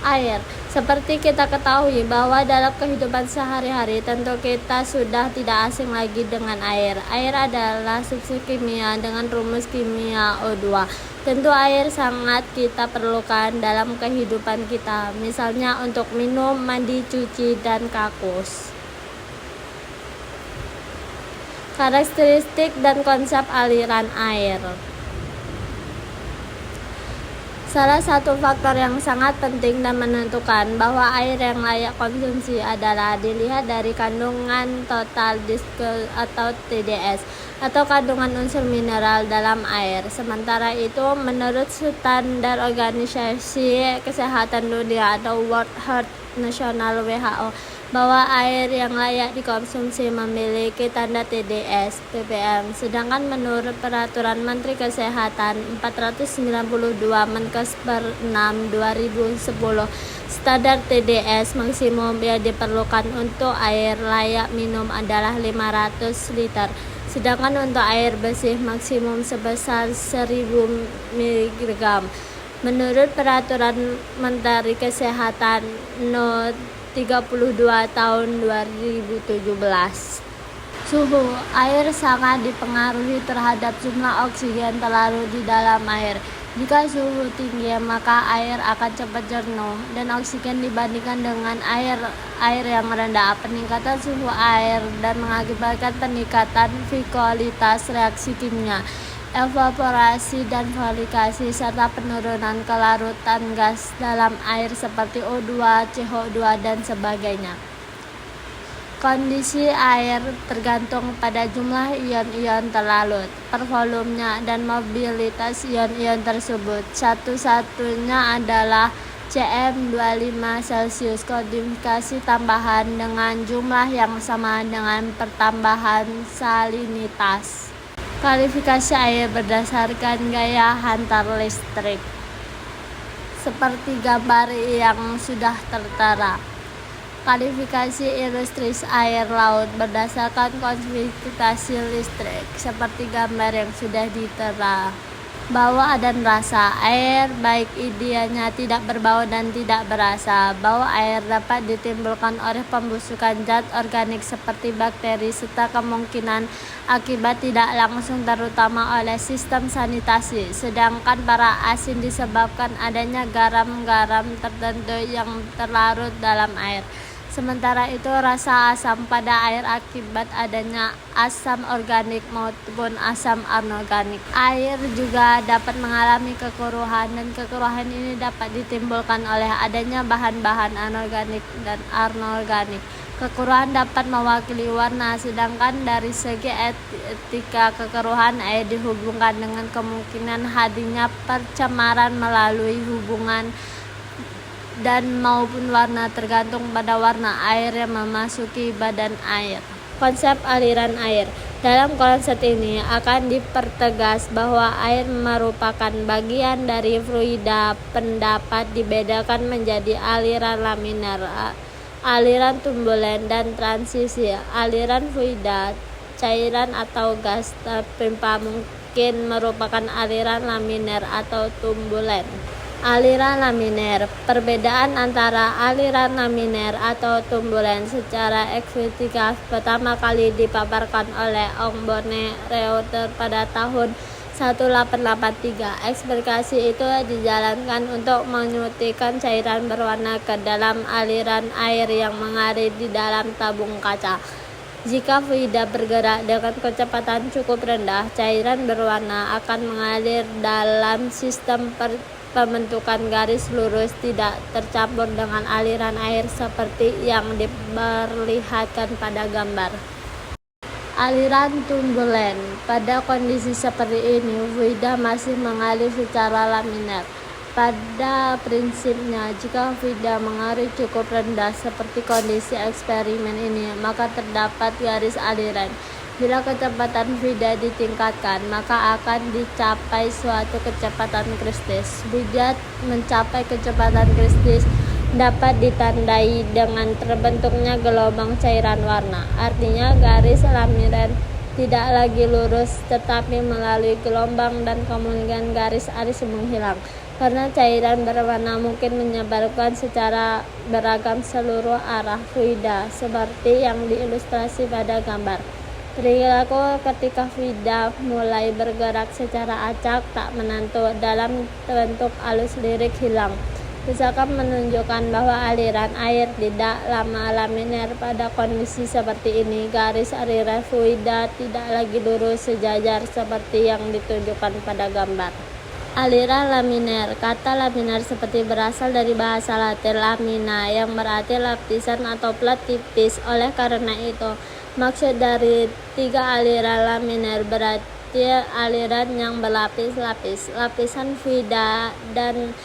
Air. Seperti kita ketahui bahwa dalam kehidupan sehari-hari tentu kita sudah tidak asing lagi dengan air. Air adalah substansi kimia dengan rumus kimia O2. Tentu air sangat kita perlukan dalam kehidupan kita, misalnya untuk minum, mandi, cuci, dan kakus. Karakteristik dan konsep aliran air. Salah satu faktor yang sangat penting dan menentukan bahwa air yang layak konsumsi adalah dilihat dari kandungan total disk atau TDS atau kandungan unsur mineral dalam air. Sementara itu, menurut standar Organisasi Kesehatan Dunia atau World Health National WHO, bahwa air yang layak dikonsumsi memiliki tanda TDS ppm, sedangkan menurut Peraturan Menteri Kesehatan 492 Menkes per 6 2010, standar TDS maksimum yang diperlukan untuk air layak minum adalah 500 liter, sedangkan untuk air bersih maksimum sebesar 1000 mg. Menurut Peraturan Menteri Kesehatan No. 32 tahun 2017. Suhu air sangat dipengaruhi terhadap jumlah oksigen terlarut di dalam air. Jika suhu tinggi, maka air akan cepat jenuh dan oksigen dibandingkan dengan air yang rendah. Peningkatan suhu air dan mengakibatkan peningkatan viskualitas reaksi kimia, evaporasi dan volikasi, serta penurunan kelarutan gas dalam air seperti O2, CO2, dan sebagainya. Kondisi air tergantung pada jumlah ion-ion terlarut, per volumenya, dan mobilitas ion-ion tersebut. Satu-satunya adalah CM25 kodifikasi tambahan dengan jumlah yang sama dengan pertambahan salinitas. Kualifikasi air berdasarkan gaya hantar listrik, seperti gambar yang sudah tertera. Kualifikasi industri air laut berdasarkan kualifikasi listrik, seperti gambar yang sudah ditera. Bau dan rasa air, baik ideanya tidak berbau dan tidak berasa. Bau air dapat ditimbulkan oleh pembusukan zat organik seperti bakteri, serta kemungkinan akibat tidak langsung terutama oleh sistem sanitasi. Sedangkan para asin disebabkan adanya garam-garam tertentu yang terlarut dalam air. Sementara itu, rasa asam pada air akibat adanya asam organik maupun asam anorganik. Air juga dapat mengalami kekeruhan, dan kekeruhan ini dapat ditimbulkan oleh adanya bahan-bahan anorganik dan anorganik. Kekeruhan dapat mewakili warna, sedangkan dari segi etika kekeruhan air dihubungkan dengan kemungkinan hadirnya pencemaran melalui hubungan dan maupun warna, tergantung pada warna air yang memasuki badan air. Konsep aliran air. Dalam konsep ini akan dipertegas bahwa air merupakan bagian dari fluida. Pendapat dibedakan menjadi aliran laminar, aliran turbulen, dan transisi. Aliran fluida, cairan atau gas terpimpah mungkin merupakan aliran laminar atau turbulen. Aliran laminar. Perbedaan antara aliran laminar atau turbulen secara eksplisit pertama kali dipaparkan oleh Ong Bone Reuter pada tahun 1883. Eksplikasi itu dijalankan untuk menyuntikkan cairan berwarna ke dalam aliran air yang mengalir di dalam tabung kaca. Jika fluida bergerak dengan kecepatan cukup rendah, cairan berwarna akan mengalir dalam sistem pembentukan garis lurus, tidak tercampur dengan aliran air seperti yang diperlihatkan pada gambar. Aliran turbulen. Pada kondisi seperti ini, fluida masih mengalir secara laminar. Pada prinsipnya, jika fluida mengalir cukup rendah seperti kondisi eksperimen ini, maka terdapat garis aliran. Bila kecepatan fluida ditingkatkan, maka akan dicapai suatu kecepatan kristis. Fluida mencapai kecepatan kristis dapat ditandai dengan terbentuknya gelombang cairan warna. Artinya garis laminar tidak lagi lurus, tetapi melalui gelombang dan kemudian garis aris menghilang. Karena cairan berwarna mungkin menyebarkan secara beragam seluruh arah fluida, seperti yang diilustrasi pada gambar. Perilaku ketika fluida mulai bergerak secara acak tak menentu dalam bentuk arus lirik hilang. Misalkan menunjukkan bahwa aliran air tidak lama laminar. Pada kondisi seperti ini, garis aliran fluida tidak lagi lurus sejajar seperti yang ditunjukkan pada gambar. Aliran laminar. Kata laminar seperti berasal dari bahasa Latin lamina yang berarti lapisan atau plat tipis. Oleh karena itu, maksud dari 3 aliran laminar berarti aliran yang berlapis-lapis. Lapisan fluida dan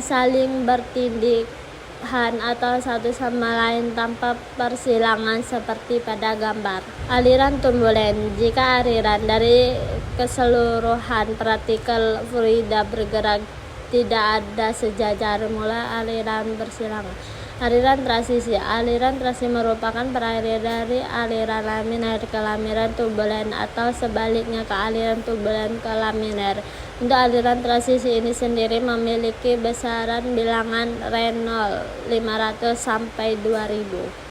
saling bertindihan atau satu sama lain tanpa persilangan seperti pada gambar. Aliran turbulen. Jika aliran dari keseluruhan partikel fluida bergerak tidak ada sejajar, mulai aliran bersilangan. Aliran transisi. Aliran transisi merupakan peralihan dari aliran laminar ke laminar turbulen atau sebaliknya ke aliran turbulen ke laminar. Untuk aliran transisi ini sendiri memiliki besaran bilangan Reynolds 500 sampai 2000.